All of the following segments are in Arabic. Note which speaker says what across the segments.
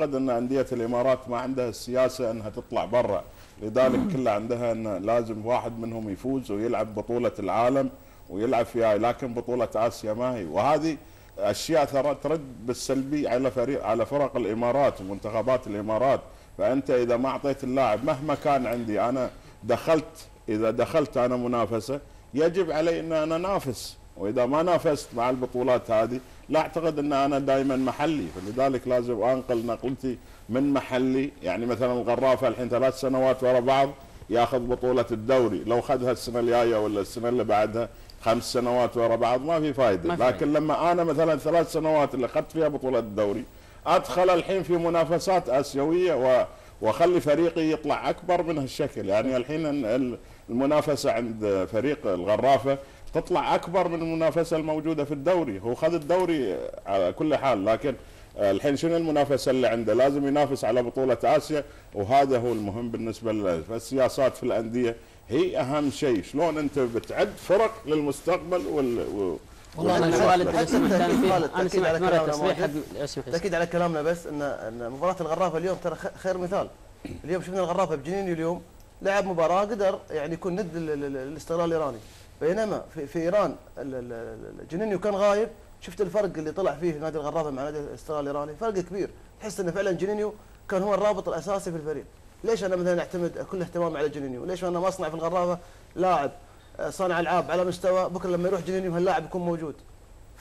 Speaker 1: اعتقد ان انديه الامارات ما عندها السياسه انها تطلع برا، لذلك كله عندها ان لازم واحد منهم يفوز ويلعب بطوله العالم ويلعب فيها، لكن بطوله اسيا ما هي. وهذه اشياء ترد بالسلبي على فرق الامارات ومنتخبات الامارات. فانت اذا ما اعطيت اللاعب مهما كان عندي انا اذا دخلت انا منافسه يجب علي ان انا انافس، واذا ما نافست مع البطولات هذه لا اعتقد ان انا دائما محلي، فلذلك لازم انقل نقلتي من محلي. يعني مثلا الغرافه الحين 3 سنوات ورا بعض ياخذ بطوله الدوري، لو خذها السنه الجايه ولا السنه اللي بعدها 5 سنوات ورا بعض ما في فائده. لكن لما انا مثلا 3 سنوات اللي اخذت فيها بطوله الدوري ادخل الحين في منافسات اسيويه واخلي فريقي يطلع اكبر من هالشكل. يعني الحين المنافسه عند فريق الغرافه تطلع اكبر من المنافسه الموجوده في الدوري، هو خذ الدوري على كل حال، لكن الحين شنو المنافسه اللي عنده؟ لازم ينافس على بطوله اسيا، وهذا هو المهم بالنسبه له. فالسياسات في الانديه هي اهم شيء، شلون انت بتعد فرق للمستقبل
Speaker 2: والله انا خالد انا سمعت مره تصريح
Speaker 3: تاكيد على كلامنا، بس ان مباراه الغرافه اليوم ترى خير مثال. اليوم شفنا الغرافه بجنينيو اليوم لعب مباراه قدر يعني يكون ند الاستغلال الايراني، بينما في ايران جنينيو كان غايب. شفت الفرق اللي طلع فيه نادي الغرافه مع نادي الاستغلال الايراني، فرق كبير. تحس انه فعلا جنينيو كان هو الرابط الاساسي في الفريق. ليش انا مثلا اعتمد كل اهتمامي على جنينيو؟ ليش انا ما اصنع في الغرافه لاعب صانع العاب على مستوى بكره لما يروح جنينيو هاللاعب يكون موجود؟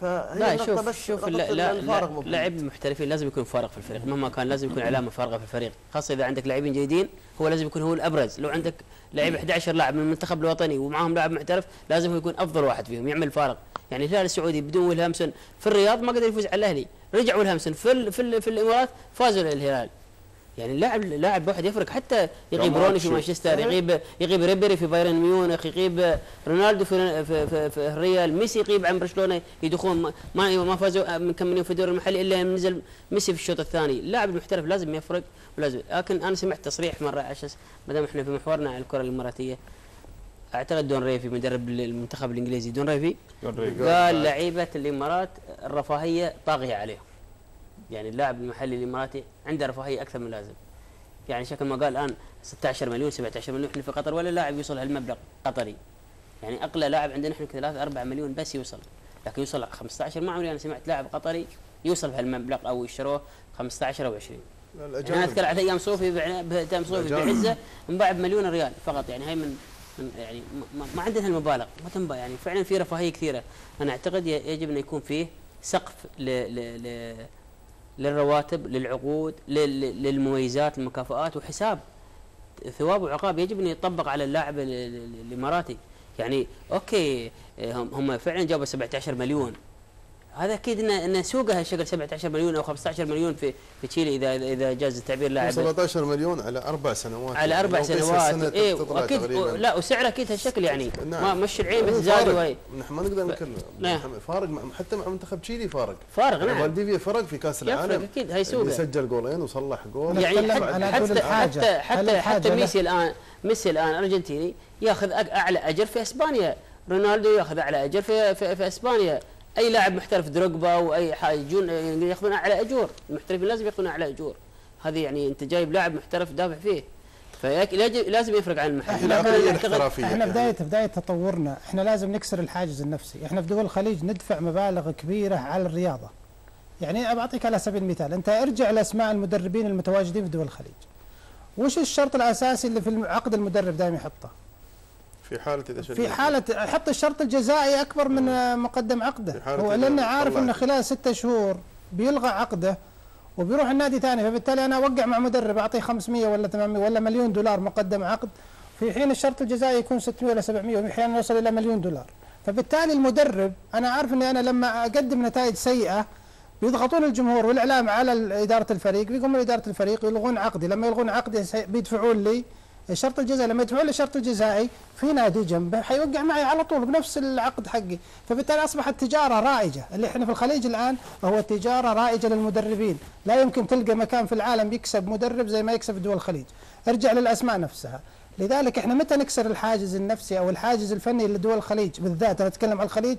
Speaker 2: لا شوف لاعب المحترفين لازم يكون فارق في الفريق، مهما كان لازم يكون علامه فارقه في الفريق، خاصه اذا عندك لاعبين جيدين هو لازم يكون هو الابرز. لو عندك لاعب 11 لاعب من المنتخب الوطني ومعهم لاعب محترف لازم هو يكون افضل واحد فيهم يعمل فارق. يعني الهلال السعودي بدون ويلهامسون في الرياض ما قدر يفوز على الاهلي، رجع ويلهامسون في الامارات فازوا للهلال. يعني لاعب واحد يفرق، حتى يغيب روني في مانشستر، يغيب ريبيري في بايرن ميونخ، يغيب رونالدو في الريال، ميسي يغيب عن برشلونه يدخلون ما فازوا من كم مليون في الدوري المحلي الا نزل ميسي في الشوط الثاني. اللاعب المحترف لازم يفرق ولازم. لكن انا سمعت تصريح مره عشان ما دام احنا في محورنا على الكره الاماراتيه، اعتقد دون ريفي مدرب المنتخب الانجليزي دون ريفي قال لعيبه الامارات الرفاهيه طاغيه عليهم. يعني اللاعب المحلي الاماراتي عنده رفاهيه اكثر من اللازم. يعني شكل ما قال الان 16 مليون 17 مليون احنا في قطر ولا لاعب يوصل هالمبلغ قطري. يعني اقل لاعب عندنا احنا 3 4 مليون بس يوصل، لكن يوصل 15 ما عمري انا سمعت لاعب قطري يوصل بهالمبلغ او يشتروه 15 او 20. انا اذكر على ايام صوفي بعزه انباع بمليون ريال فقط. يعني هي من يعني ما عندنا هالمبالغ ما تنباع. يعني فعلا في رفاهيه كثيره. انا اعتقد يجب ان يكون فيه سقف للرواتب، للعقود، للمميزات، المكافآت، وحساب ثواب وعقاب يجب ان يطبق على اللاعب الاماراتي. يعني اوكي هم فعلا جابوا 17 مليون، هذا اكيد ان سوقها شغل 17 مليون او 15 مليون في تشيلي اذا جاز التعبير لاعب
Speaker 4: 17 مليون على 4 سنوات،
Speaker 2: على 4 سنوات. اي اكيد لا وسعره اكيد هالشكل. يعني ما مش العين بس زادوا.
Speaker 4: نحن ما نقدر نتكلم فارق حتى مع منتخب تشيلي فارق
Speaker 2: نعم.
Speaker 4: فالديفيا فرق في كاس العالم
Speaker 2: اكيد هي سوقه
Speaker 4: سجل جولين وصلح جول.
Speaker 2: يعني حتى ميسي الان ارجنتيني ياخذ اعلى اجر في اسبانيا، رونالدو ياخذ اعلى اجر في اسبانيا، اي لاعب محترف دروجبا واي يجون ياخذون اعلى اجور. المحترفين لازم ياخذون اعلى اجور. هذه يعني انت جايب لاعب محترف دافع فيه، فلازم يفرق عن المحل.
Speaker 5: احنا بدايه تطورنا احنا لازم نكسر الحاجز النفسي. احنا في دول الخليج ندفع مبالغ كبيره على الرياضه. يعني بعطيك على سبيل المثال، انت ارجع لاسماء المدربين المتواجدين في دول الخليج. وش الشرط الاساسي اللي في عقد المدرب دائما يحطه؟ في حالة يحط الشرط الجزائي أكبر من مقدم عقده، هو لأنه عارف أنه خلال 6 شهور بيلغى عقده وبيروح النادي ثاني، فبالتالي أنا أوقع مع مدرب أعطيه 500 ولا 800 ولا مليون دولار مقدم عقد، في حين الشرط الجزائي يكون 600 ولا 700 وفي حين يوصل إلى مليون دولار. فبالتالي المدرب أنا عارف أني أنا لما أقدم نتائج سيئة بيضغطون الجمهور والإعلام على إدارة الفريق، بيقوموا إدارة الفريق يلغون عقدي، لما يلغون عقدي بيدفعون لي الشرط الجزائي، لما يدفعون لي الشرط الجزائي في نادي جنبه حيوقع معي على طول بنفس العقد حقي، فبالتالي اصبحت تجاره رائجه. اللي احنا في الخليج الان هو تجاره رائجه للمدربين، لا يمكن تلقى مكان في العالم يكسب مدرب زي ما يكسب في دول الخليج. ارجع للاسماء نفسها. لذلك احنا متى نكسر الحاجز النفسي او الحاجز الفني لدول الخليج بالذات، انا اتكلم عن الخليج،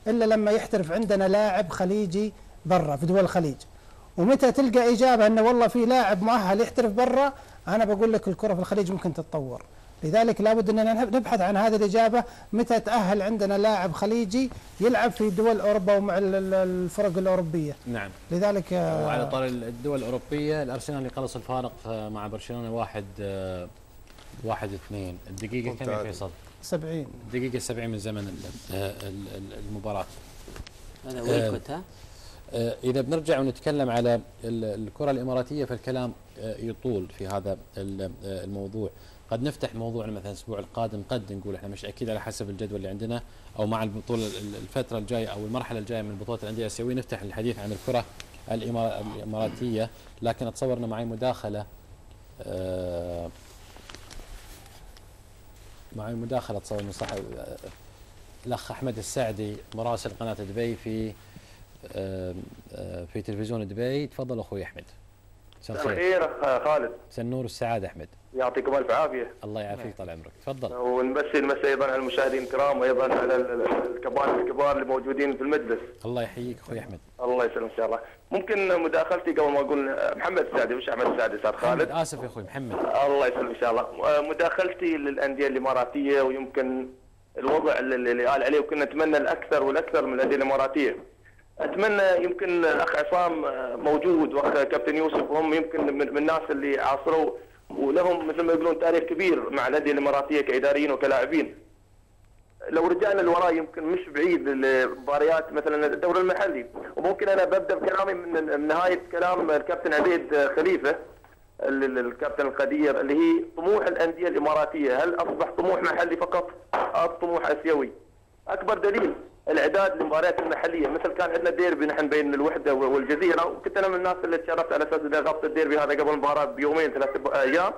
Speaker 5: الا لما يحترف عندنا لاعب خليجي برا في دول الخليج ومتى تلقى اجابه انه والله في لاعب مؤهل يحترف برا، انا بقول لك الكره في الخليج ممكن تتطور. لذلك لابد اننا نبحث عن هذه الاجابه، متى تاهل عندنا لاعب خليجي يلعب في دول اوروبا ومع الفرق الاوروبيه.
Speaker 6: نعم.
Speaker 5: لذلك
Speaker 6: وعلى طار الدول الاوروبيه، الارسنال اللي خلص الفارق مع برشلونه 1-2. الدقيقه كم يا فيصل؟
Speaker 5: 70.
Speaker 6: دقيقه 70 من زمن المباراه.
Speaker 2: هذا وين كنت ها؟
Speaker 6: إذا بنرجع ونتكلم على الكرة الإماراتية فالكلام يطول في هذا الموضوع. قد نفتح موضوعنا مثلا الأسبوع القادم، قد نقول احنا مش أكيد على حسب الجدول اللي عندنا أو مع البطولة الفترة الجاية أو المرحلة الجاية من بطولة الأندية الآسيوية نفتح الحديث عن الكرة الإماراتية. لكن أتصور أنه معي مداخلة أتصور من صاحب الأخ أحمد السعدي مراسل قناة دبي في تلفزيون دبي. تفضل اخوي احمد.
Speaker 7: مساء الخير اخ خالد.
Speaker 6: مساء النور والسعاده احمد.
Speaker 7: يعطيكم الف عافيه.
Speaker 6: الله يعافيك طال عمرك. تفضل.
Speaker 7: ونمسي ايضا على المشاهدين الكرام وايضا على الكباتن الكبار اللي موجودين في المجلس.
Speaker 6: الله يحييك اخوي احمد.
Speaker 7: الله يسلمك ان شاء الله. ممكن مداخلتي قبل ما اقول محمد السعدي مش احمد السعدي صار خالد.
Speaker 6: اسف يا اخوي محمد.
Speaker 7: الله يسلمك ان شاء الله. مداخلتي للانديه الاماراتيه ويمكن الوضع اللي قال عليه وكنا نتمنى الاكثر والاكثر من الانديه الاماراتيه. اتمنى يمكن الاخ عصام موجود واخ كابتن يوسف وهم يمكن من الناس اللي عاصروا ولهم مثل ما يقولون تاريخ كبير مع الانديه الاماراتيه كاداريين وكلاعبين. لو رجعنا لوراء يمكن مش بعيد لمباريات مثلا الدوري المحلي، وممكن انا ببدا بكلامي من نهايه كلام الكابتن عبيد خليفه الكابتن القدير اللي هي طموح الانديه الاماراتيه، هل اصبح طموح محلي فقط او طموح اسيوي؟ اكبر دليل الاعداد للمباريات المحليه، مثل كان عندنا ديربي نحن بين الوحده والجزيره، وكنت انا من الناس اللي تشرفت على اساس اني غطيت الديربي هذا قبل المباراه بيومين 3 ايام.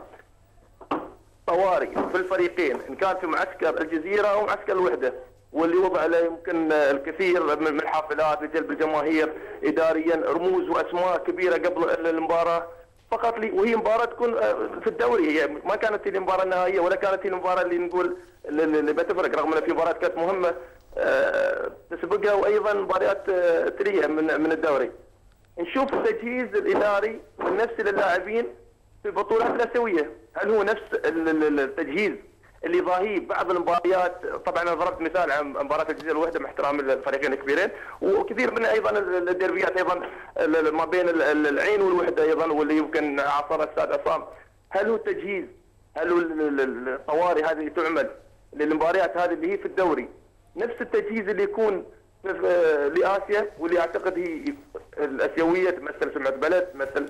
Speaker 7: طوارئ في الفريقين ان كان في معسكر الجزيره او معسكر الوحده، واللي وضع له يمكن الكثير من الحافلات لجلب الجماهير اداريا، رموز واسماء كبيره قبل المباراه فقط وهي مباراه تكون في الدوري، هي ما كانت هي المباراه النهائيه ولا كانت هي المباراه اللي نقول اللي بتفرق، رغم ان في مباريات كانت مهمه تسبقها وايضا مباريات تليها من الدوري. نشوف التجهيز الاداري والنفسي للاعبين في البطولات الاسيويه، هل هو نفس التجهيز اللي ضاهيه بعض المباريات؟ طبعا انا ضربت مثال عن مباراه الجزيره الوحده مع احترام الفريقين الكبيرين، وكثير منها ايضا الديربيات ايضا ما بين العين والوحده ايضا واللي يمكن عاصرها الاستاذ عصام. هل هو التجهيز، هل هو الطوارئ هذه اللي تعمل للمباريات هذه اللي هي في الدوري نفس التجهيز اللي يكون لاسيا، واللي اعتقد هي الاسيويه تمثل سمعه بلد، تمثل